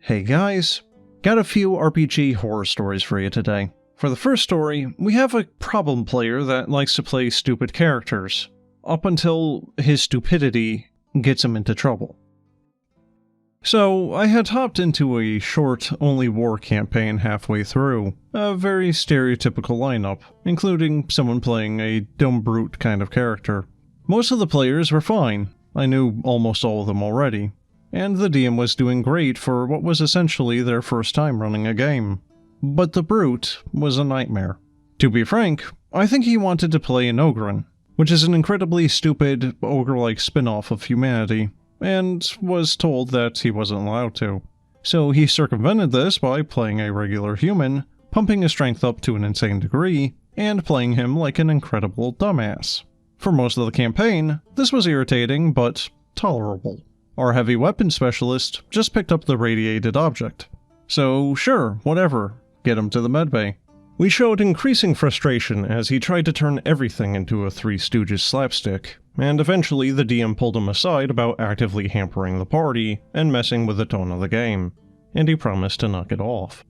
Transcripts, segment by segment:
Hey guys, got a few RPG horror stories for you today. For the first story, we have a problem player that likes to play stupid characters, up until his stupidity gets him into trouble. So, I had hopped into a short, only war campaign halfway through, a very stereotypical lineup, including someone playing a dumb brute kind of character. Most of the players were fine, I knew almost all of them already, and the DM was doing great for what was essentially their first time running a game. But the brute was a nightmare. To be frank, I think he wanted to play an Ogren, which is an incredibly stupid, ogre-like spin-off of humanity, and was told that he wasn't allowed to. So he circumvented this by playing a regular human, pumping his strength up to an insane degree, and playing him like an incredible dumbass. For most of the campaign, this was irritating, but tolerable. Our heavy weapon specialist just picked up the radiated object. So sure, whatever, get him to the medbay. We showed increasing frustration as he tried to turn everything into a Three Stooges slapstick, and eventually the DM pulled him aside about actively hampering the party and messing with the tone of the game, and he promised to knock it off.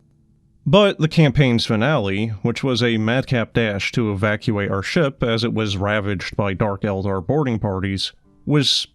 But the campaign's finale, which was a madcap dash to evacuate our ship as it was ravaged by Dark Eldar boarding parties, was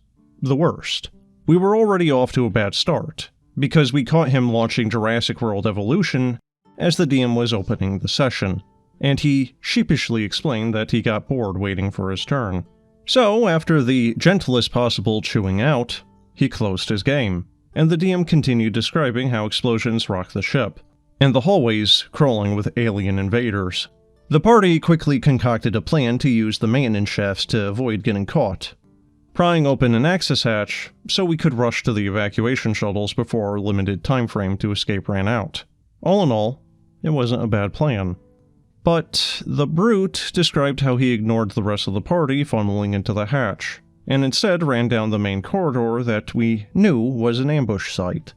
the worst. We were already off to a bad start, because we caught him launching Jurassic World Evolution as the DM was opening the session, and he sheepishly explained that he got bored waiting for his turn. So, after the gentlest possible chewing out, he closed his game, and the DM continued describing how explosions rock the ship, and the hallways crawling with alien invaders. The party quickly concocted a plan to use the maintenance shafts to avoid getting caught, prying open an access hatch so we could rush to the evacuation shuttles before our limited time frame to escape ran out. All in all, it wasn't a bad plan. But the brute described how he ignored the rest of the party funneling into the hatch, and instead ran down the main corridor that we knew was an ambush site.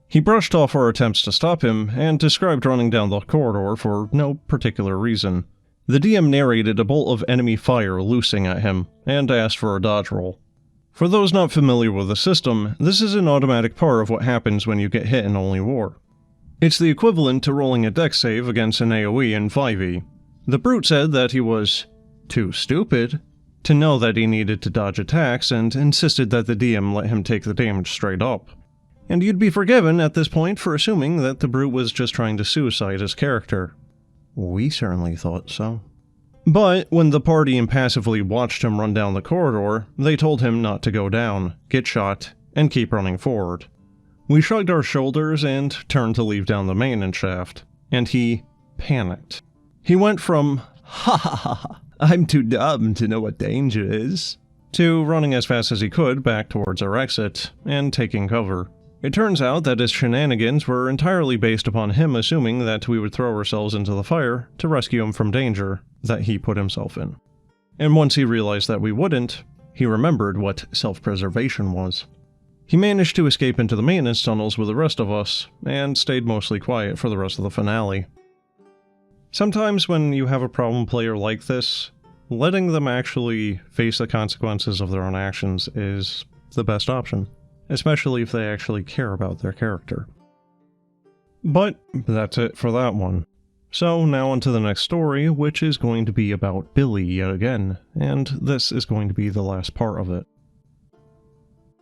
He brushed off our attempts to stop him, and described running down the corridor for no particular reason. The DM narrated a bolt of enemy fire loosing at him, and asked for a dodge roll. For those not familiar with the system, this is an automatic part of what happens when you get hit in Only War. It's the equivalent to rolling a dex save against an AoE in 5e. The brute said that he was too stupid to know that he needed to dodge attacks, and insisted that the DM let him take the damage straight up. And you'd be forgiven at this point for assuming that the brute was just trying to suicide his character. We certainly thought so. But when the party impassively watched him run down the corridor, they told him not to go down, get shot, and keep running forward. We shrugged our shoulders and turned to leave down the maintenance shaft, and he panicked. He went from, "Ha ha ha ha, I'm too dumb to know what danger is," to running as fast as he could back towards our exit, and taking cover. It turns out that his shenanigans were entirely based upon him assuming that we would throw ourselves into the fire to rescue him from danger that he put himself in. And once he realized that we wouldn't, he remembered what self-preservation was. He managed to escape into the maintenance tunnels with the rest of us, and stayed mostly quiet for the rest of the finale. Sometimes when you have a problem player like this, letting them actually face the consequences of their own actions is the best option, especially if they actually care about their character. But that's it for that one. So now on to the next story, which is going to be about Billy yet again, and this is going to be the last part of it.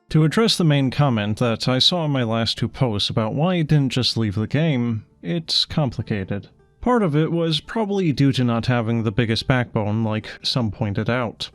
To address the main comment that I saw in my last two posts about why I didn't just leave the game, it's complicated. Part of it was probably due to not having the biggest backbone like some pointed out.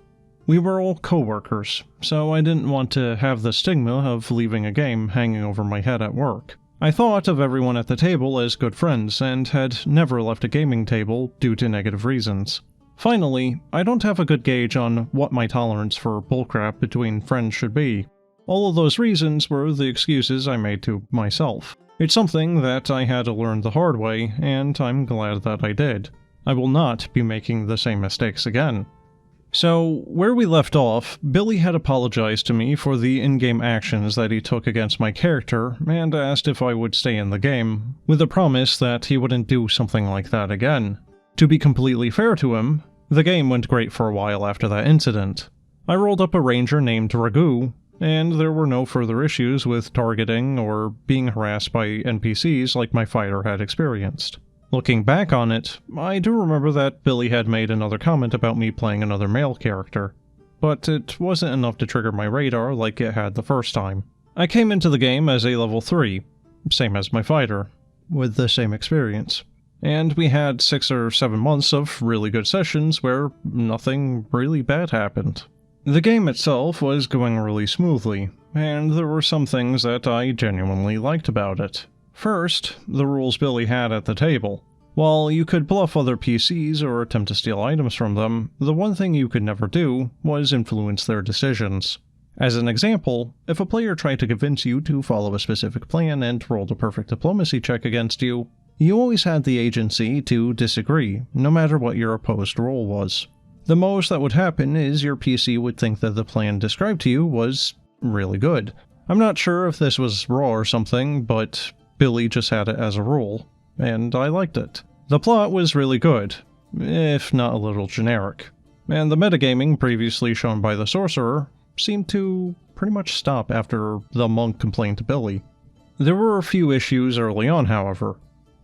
We were all co-workers, so I didn't want to have the stigma of leaving a game hanging over my head at work. I thought of everyone at the table as good friends, and had never left a gaming table due to negative reasons. Finally, I don't have a good gauge on what my tolerance for bullcrap between friends should be. All of those reasons were the excuses I made to myself. It's something that I had to learn the hard way, and I'm glad that I did. I will not be making the same mistakes again. So, where we left off, Billy had apologized to me for the in-game actions that he took against my character, and asked if I would stay in the game, with a promise that he wouldn't do something like that again. To be completely fair to him, the game went great for a while after that incident. I rolled up a ranger named Ragu, and there were no further issues with targeting or being harassed by NPCs like my fighter had experienced. Looking back on it, I do remember that Billy had made another comment about me playing another male character, but it wasn't enough to trigger my radar like it had the first time. I came into the game as a level 3, same as my fighter, with the same experience. And we had 6 or 7 months of really good sessions where nothing really bad happened. The game itself was going really smoothly, and there were some things that I genuinely liked about it. First, the rules Billy had at the table. While you could bluff other PCs or attempt to steal items from them, the one thing you could never do was influence their decisions. As an example, if a player tried to convince you to follow a specific plan and rolled a perfect diplomacy check against you, you always had the agency to disagree, no matter what your opposed role was. The most that would happen is your PC would think that the plan described to you was really good. I'm not sure if this was raw or something, but Billy just had it as a rule, and I liked it. The plot was really good, if not a little generic, and the metagaming previously shown by the sorcerer seemed to pretty much stop after the monk complained to Billy. There were a few issues early on, however.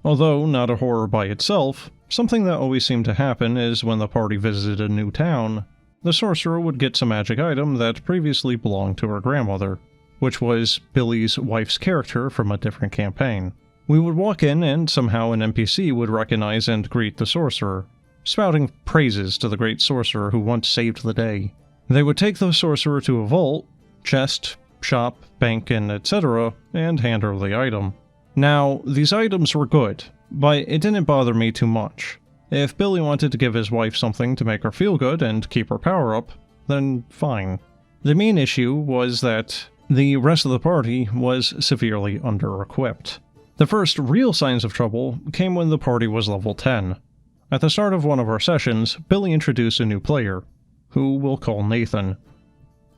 Although not a horror by itself, something that always seemed to happen is when the party visited a new town, the sorcerer would get some magic item that previously belonged to her grandmother, which was Billy's wife's character from a different campaign. We would walk in and somehow an NPC would recognize and greet the sorcerer, spouting praises to the great sorcerer who once saved the day. They would take the sorcerer to a vault, chest, shop, bank, and etc., and hand her the item. Now, these items were good, but it didn't bother me too much. If Billy wanted to give his wife something to make her feel good and keep her power up, then fine. The main issue was that the rest of the party was severely under-equipped. The first real signs of trouble came when the party was level 10. At the start of one of our sessions, Billy introduced a new player, who we'll call Nathan.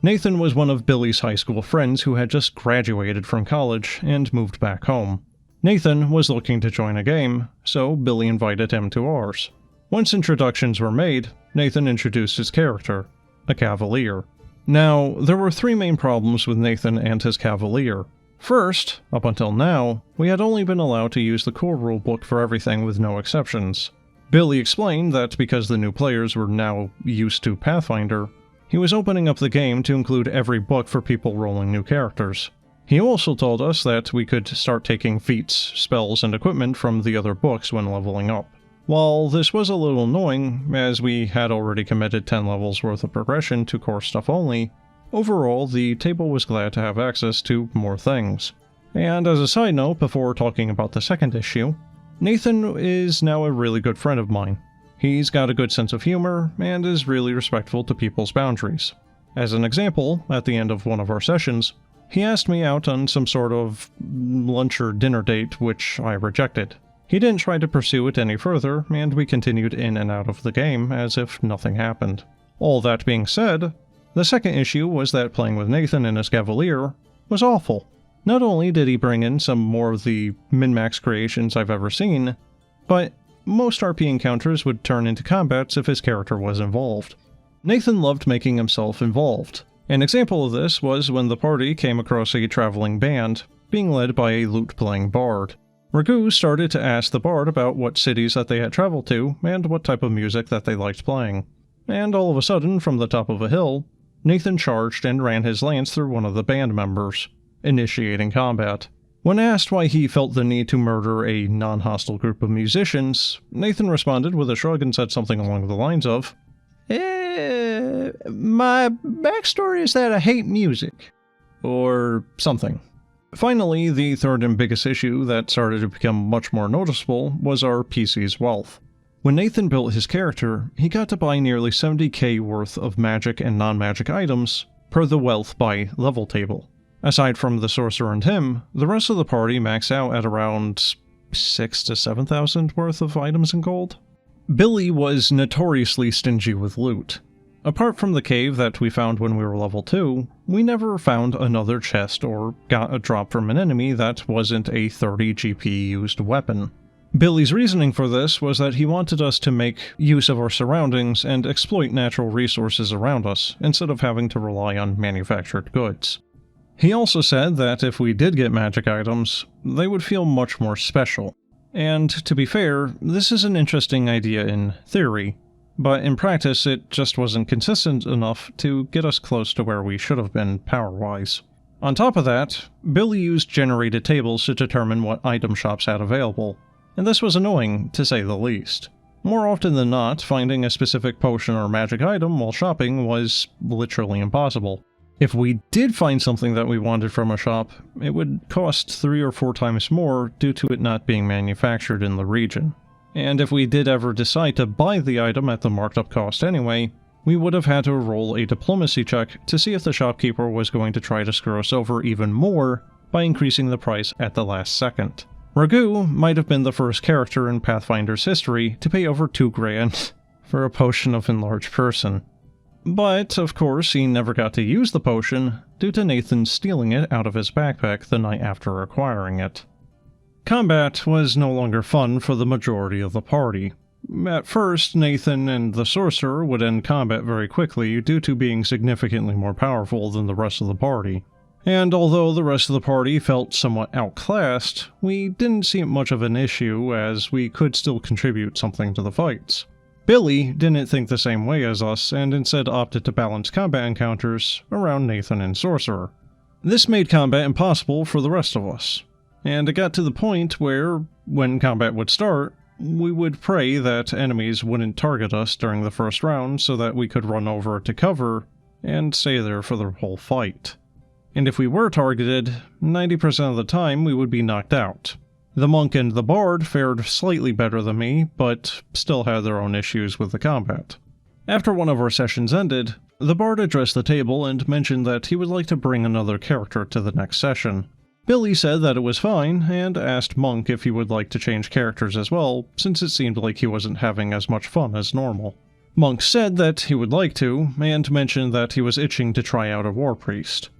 Nathan was one of Billy's high school friends who had just graduated from college and moved back home. Nathan was looking to join a game, so Billy invited him to ours. Once introductions were made, Nathan introduced his character, a Cavalier. Now, there were 3 main problems with Nathan and his Cavalier. First, up until now, we had only been allowed to use the core rulebook for everything with no exceptions. Billy explained that because the new players were now used to Pathfinder, he was opening up the game to include every book for people rolling new characters. He also told us that we could start taking feats, spells, and equipment from the other books when leveling up. While this was a little annoying, as we had already committed 10 levels worth of progression to core stuff only, overall the table was glad to have access to more things. And as a side note, before talking about the second issue, Nathan is now a really good friend of mine. He's got a good sense of humor, and is really respectful to people's boundaries. As an example, at the end of one of our sessions, he asked me out on some sort of lunch or dinner date, which I rejected. He didn't try to pursue it any further, and we continued in and out of the game as if nothing happened. All that being said, the second issue was that playing with Nathan and his Cavalier was awful. Not only did he bring in some more of the min-max creations I've ever seen, but most RP encounters would turn into combats if his character was involved. Nathan loved making himself involved. An example of this was when the party came across a traveling band, being led by a lute-playing bard. Ragu started to ask the bard about what cities that they had traveled to, and what type of music that they liked playing. And all of a sudden, from the top of a hill, Nathan charged and ran his lance through one of the band members, initiating combat. When asked why he felt the need to murder a non-hostile group of musicians, Nathan responded with a shrug and said something along the lines of, my backstory is that I hate music. Or something. Finally, the third and biggest issue that started to become much more noticeable was our PC's wealth. When Nathan built his character, he got to buy nearly 70k worth of magic and non-magic items per the wealth by level table. Aside from the sorcerer and him, the rest of the party maxed out at around 6,000 to 7,000 worth of items in gold. Billy was notoriously stingy with loot. Apart from the cave that we found when we were level 2, we never found another chest or got a drop from an enemy that wasn't a 30 GP used weapon. Billy's reasoning for this was that he wanted us to make use of our surroundings and exploit natural resources around us, instead of having to rely on manufactured goods. He also said that if we did get magic items, they would feel much more special. And to be fair, this is an interesting idea in theory, but in practice it just wasn't consistent enough to get us close to where we should have been power-wise. On top of that, Billy used generated tables to determine what item shops had available, and this was annoying, to say the least. More often than not, finding a specific potion or magic item while shopping was literally impossible. If we did find something that we wanted from a shop, it would cost 3 or 4 times more due to it not being manufactured in the region. And if we did ever decide to buy the item at the marked up cost anyway, we would have had to roll a diplomacy check to see if the shopkeeper was going to try to screw us over even more by increasing the price at the last second. Ragu might have been the first character in Pathfinder's history to pay over 2 grand for a potion of enlarged person. But, of course, he never got to use the potion due to Nathan stealing it out of his backpack the night after acquiring it. Combat was no longer fun for the majority of the party. At first, Nathan and the sorcerer would end combat very quickly due to being significantly more powerful than the rest of the party. And although the rest of the party felt somewhat outclassed, we didn't see it much of an issue as we could still contribute something to the fights. Billy didn't think the same way as us and instead opted to balance combat encounters around Nathan and Sorcerer. This made combat impossible for the rest of us, and it got to the point where, when combat would start, we would pray that enemies wouldn't target us during the first round so that we could run over to cover and stay there for the whole fight. And if we were targeted, 90% of the time we would be knocked out. The monk and the bard fared slightly better than me, but still had their own issues with the combat. After one of our sessions ended, the bard addressed the table and mentioned that he would like to bring another character to the next session. Billy said that it was fine, and asked Monk if he would like to change characters as well, since it seemed like he wasn't having as much fun as normal. Monk said that he would like to, and mentioned that he was itching to try out a war priest.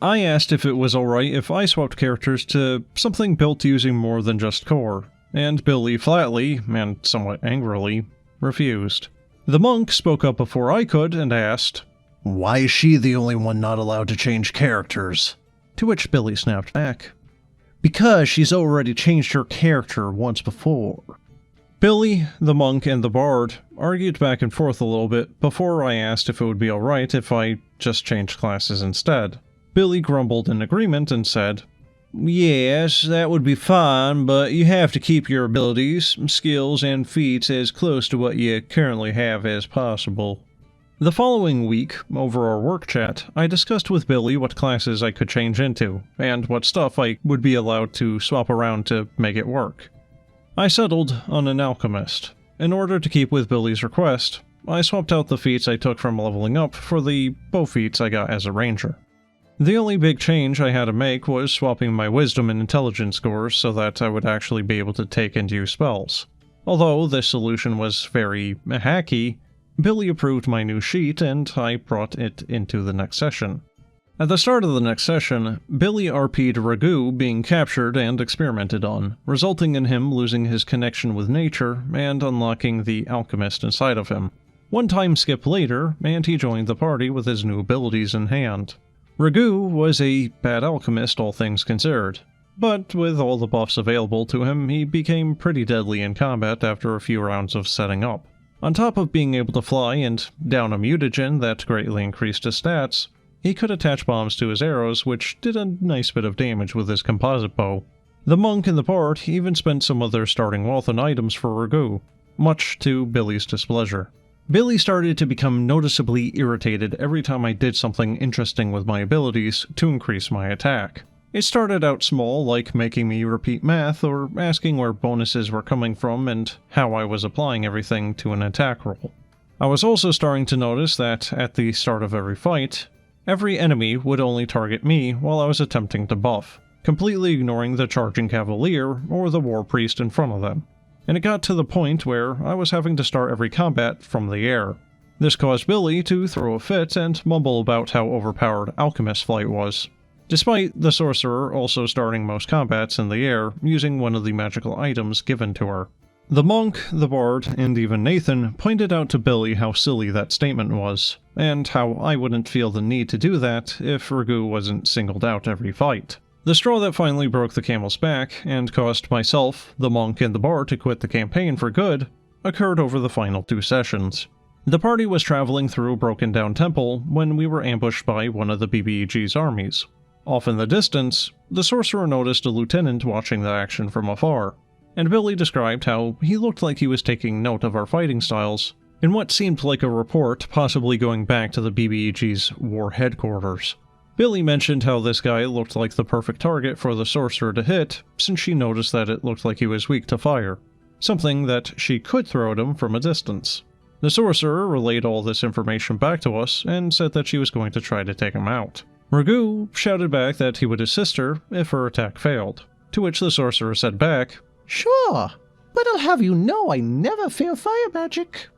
I asked if it was alright if I swapped characters to something built using more than just core, and Billy flatly, and somewhat angrily, refused. The monk spoke up before I could and asked, "Why is she the only one not allowed to change characters?" To which Billy snapped back, "Because she's already changed her character once before." Billy, the monk, and the bard argued back and forth a little bit before I asked if it would be alright if I just changed classes instead. Billy grumbled in agreement and said, "Yes, that would be fine, but you have to keep your abilities, skills, and feats as close to what you currently have as possible." The following week, over our work chat, I discussed with Billy what classes I could change into, and what stuff I would be allowed to swap around to make it work. I settled on an alchemist. In order to keep with Billy's request, I swapped out the feats I took from leveling up for the bow feats I got as a ranger. The only big change I had to make was swapping my wisdom and intelligence scores so that I would actually be able to take and use spells. Although this solution was very hacky, Billy approved my new sheet and I brought it into the next session. At the start of the next session, Billy RP'd Ragu being captured and experimented on, resulting in him losing his connection with nature and unlocking the alchemist inside of him. One time skip later, and he joined the party with his new abilities in hand. Ragu was a bad alchemist, all things considered, but with all the buffs available to him, he became pretty deadly in combat after a few rounds of setting up. On top of being able to fly and down a mutagen that greatly increased his stats, he could attach bombs to his arrows, which did a nice bit of damage with his composite bow. The monk and the bard even spent some of their starting wealth and items for Ragu, much to Billy's displeasure. Billy started to become noticeably irritated every time I did something interesting with my abilities to increase my attack. It started out small, like making me repeat math or asking where bonuses were coming from and how I was applying everything to an attack roll. I was also starting to notice that at the start of every fight, every enemy would only target me while I was attempting to buff, completely ignoring the charging cavalier or the war priest in front of them. And it got to the point where I was having to start every combat from the air. This caused Billy to throw a fit and mumble about how overpowered Alchemist's flight was, despite the sorcerer also starting most combats in the air using one of the magical items given to her. The monk, the bard, and even Nathan pointed out to Billy how silly that statement was, and how I wouldn't feel the need to do that if Ragu wasn't singled out every fight. The straw that finally broke the camel's back, and caused myself, the monk, and the bard to quit the campaign for good, occurred over the final 2 sessions. The party was traveling through a broken down temple when we were ambushed by one of the BBEG's armies. Off in the distance, the sorcerer noticed a lieutenant watching the action from afar, and Billy described how he looked like he was taking note of our fighting styles, in what seemed like a report possibly going back to the BBEG's war headquarters. Billy mentioned how this guy looked like the perfect target for the sorcerer to hit, since she noticed that it looked like he was weak to fire, something that she could throw at him from a distance. The sorcerer relayed all this information back to us and said that she was going to try to take him out. Ragu shouted back that he would assist her if her attack failed, to which the sorcerer said back, "Sure, but I'll have you know I never fear fire magic."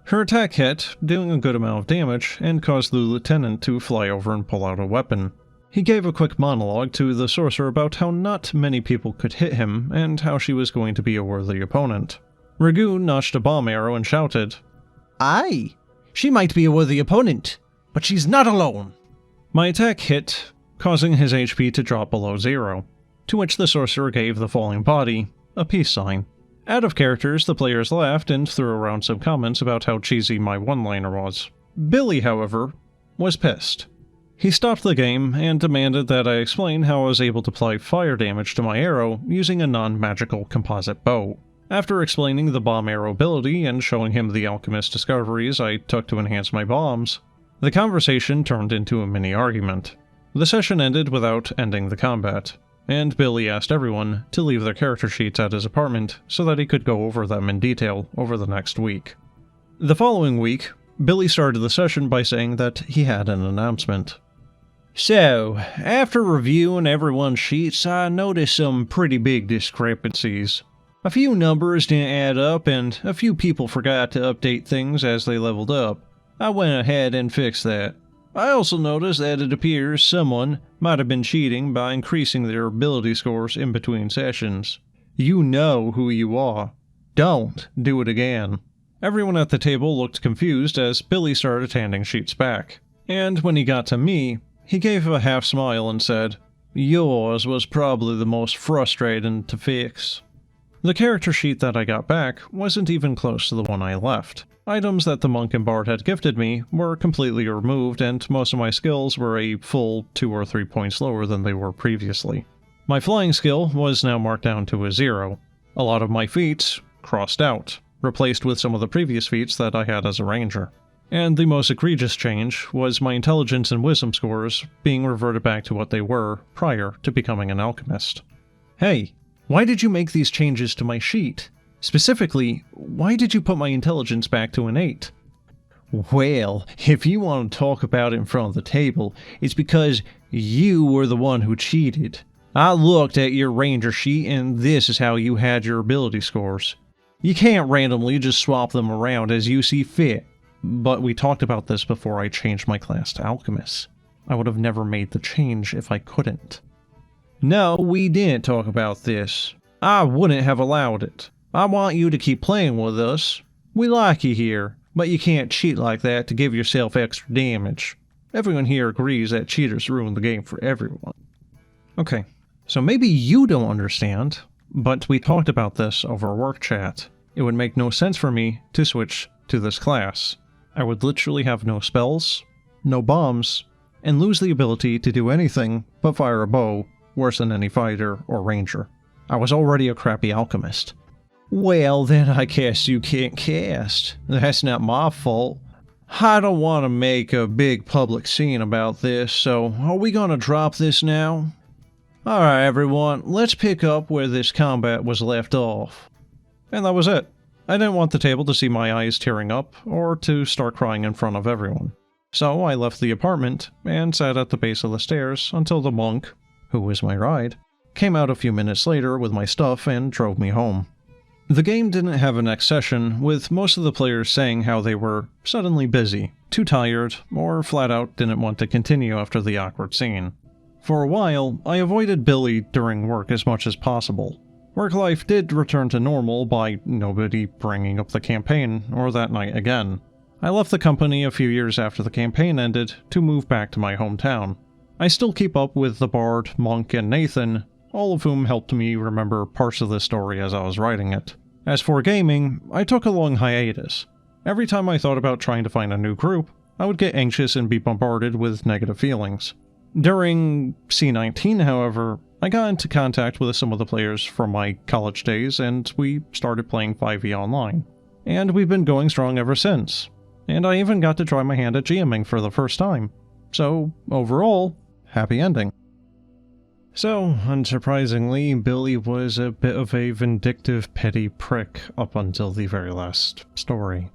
Her attack hit, doing a good amount of damage, and caused the lieutenant to fly over and pull out a weapon. He gave a quick monologue to the sorcerer about how not many people could hit him, and how she was going to be a worthy opponent. Ragu notched a bomb arrow and shouted, "Aye, she might be a worthy opponent, but she's not alone." My attack hit, causing his HP to drop below 0, to which the sorcerer gave the falling body a peace sign. Out of characters, the players laughed and threw around some comments about how cheesy my one-liner was. Billy, however, was pissed. He stopped the game and demanded that I explain how I was able to apply fire damage to my arrow using a non-magical composite bow. After explaining the bomb arrow ability and showing him the alchemist discoveries I took to enhance my bombs, the conversation turned into a mini-argument. The session ended without ending the combat, and Billy asked everyone to leave their character sheets at his apartment so that he could go over them in detail over the next week. The following week, Billy started the session by saying that he had an announcement. So, after reviewing everyone's sheets, I noticed some pretty big discrepancies. A few numbers didn't add up, and a few people forgot to update things as they leveled up. I went ahead and fixed that. I also noticed that it appears someone might have been cheating by increasing their ability scores in between sessions. You know who you are. Don't do it again. Everyone at the table looked confused as Billy started handing sheets back, and when he got to me, he gave a half smile and said, "Yours was probably the most frustrating to fix." The character sheet that I got back wasn't even close to the one I left. Items that the monk and bard had gifted me were completely removed, and most of my skills were a full 2 or 3 points lower than they were previously. My flying skill was now marked down to a 0. A lot of my feats crossed out, replaced with some of the previous feats that I had as a ranger. And the most egregious change was my intelligence and wisdom scores being reverted back to what they were prior to becoming an alchemist. Hey, why did you make these changes to my sheet? Specifically, why did you put my intelligence back to an 8? Well, if you want to talk about it in front of the table, it's because you were the one who cheated. I looked at your ranger sheet and this is how you had your ability scores. You can't randomly just swap them around as you see fit. But we talked about this before I changed my class to alchemist. I would have never made the change if I couldn't. No, we didn't talk about this. I wouldn't have allowed it. I want you to keep playing with us. We like you here, but you can't cheat like that to give yourself extra damage. Everyone here agrees that cheaters ruin the game for everyone. Okay, so maybe you don't understand, but we talked about this over work chat. It would make no sense for me to switch to this class. I would literally have no spells, no bombs, and lose the ability to do anything but fire a bow worse than any fighter or ranger. I was already a crappy alchemist. Well, then I guess you can't cast. That's not my fault. I don't want to make a big public scene about this, so are we going to drop this now? Alright everyone, let's pick up where this combat was left off. And that was it. I didn't want the table to see my eyes tearing up, or to start crying in front of everyone. So I left the apartment, and sat at the base of the stairs until the monk, who was my ride, came out a few minutes later with my stuff and drove me home. The game didn't have a next session, with most of the players saying how they were suddenly busy, too tired, or flat out didn't want to continue after the awkward scene. For a while, I avoided Billy during work as much as possible. Work life did return to normal by nobody bringing up the campaign or that night again. I left the company a few years after the campaign ended to move back to my hometown. I still keep up with the Bard, Monk, and Nathan, all of whom helped me remember parts of the story as I was writing it. As for gaming, I took a long hiatus. Every time I thought about trying to find a new group, I would get anxious and be bombarded with negative feelings. During C19, however, I got into contact with some of the players from my college days and we started playing 5e online. And we've been going strong ever since. And I even got to try my hand at GMing for the first time. So, overall, happy ending. So, unsurprisingly, Billy was a bit of a vindictive, petty prick up until the very last story.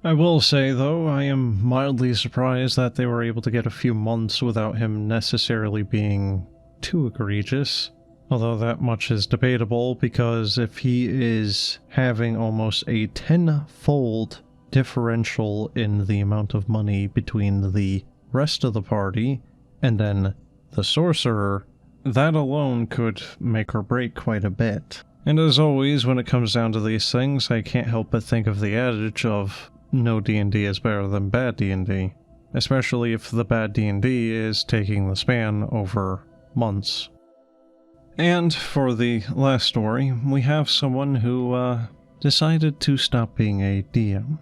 I will say, though, I am mildly surprised that they were able to get a few months without him necessarily being too egregious. Although that much is debatable, because if he is having almost a tenfold differential in the amount of money between the rest of the party and then the sorcerer, that alone could make or break quite a bit. And as always, when it comes down to these things, I can't help but think of the adage of no D&D is better than bad D&D, especially if the bad D&D is taking the span over months. And for the last story, we have someone who decided to stop being a DM.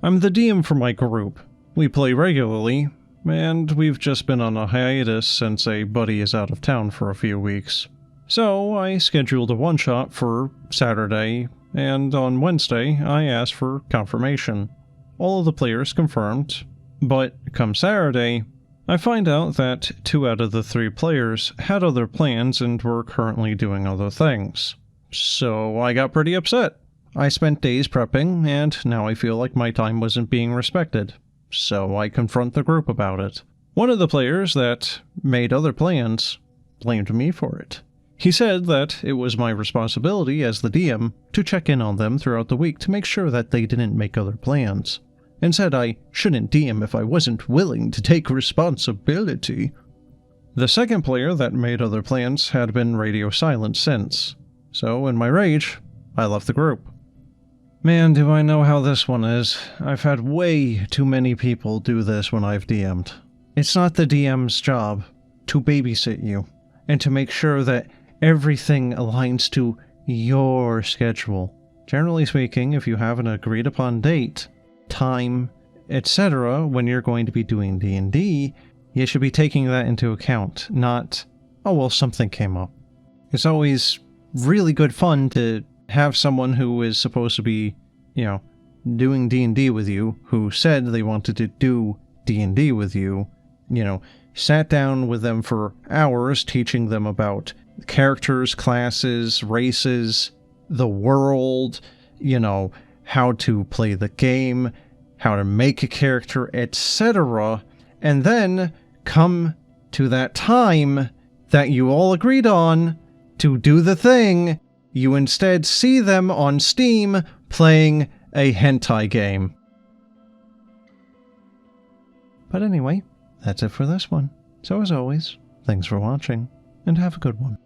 I'm the DM for my group. We play regularly, and we've just been on a hiatus since a buddy is out of town for a few weeks. So I scheduled a one-shot for Saturday, and on Wednesday I asked for confirmation. All of the players confirmed, but come Saturday, I find out that 2 out of the 3 players had other plans and were currently doing other things. So I got pretty upset. I spent days prepping, and now I feel like my time wasn't being respected. So I confront the group about it. One of the players that made other plans blamed me for it. He said that it was my responsibility as the DM to check in on them throughout the week to make sure that they didn't make other plans, and said I shouldn't DM if I wasn't willing to take responsibility. The second player that made other plans had been radio silent since, so in my rage, I left the group. Man, do I know how this one is. I've had way too many people do this when I've DM'd. It's not the DM's job to babysit you, and to make sure that everything aligns to your schedule. Generally speaking, if you have an agreed upon date, time, etc., when you're going to be doing D&D, you should be taking that into account, not, oh well, something came up. It's always really good fun to have someone who is supposed to be, doing D&D with you, who said they wanted to do D&D with you, sat down with them for hours teaching them about characters, classes, races, the world, how to play the game, how to make a character, etc., and then come to that time that you all agreed on to do the thing, you instead see them on Steam playing a hentai game. But anyway, that's it for this one. So as always, thanks for watching, and have a good one.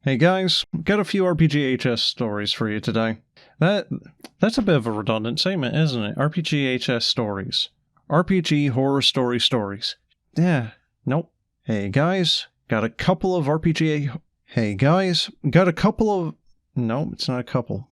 Hey guys, got a few RPGHS stories for you today. That's a bit of a redundant statement, isn't it? RPGHS stories. RPG horror stories. Yeah, nope. Hey guys, got a couple of No, it's not a couple.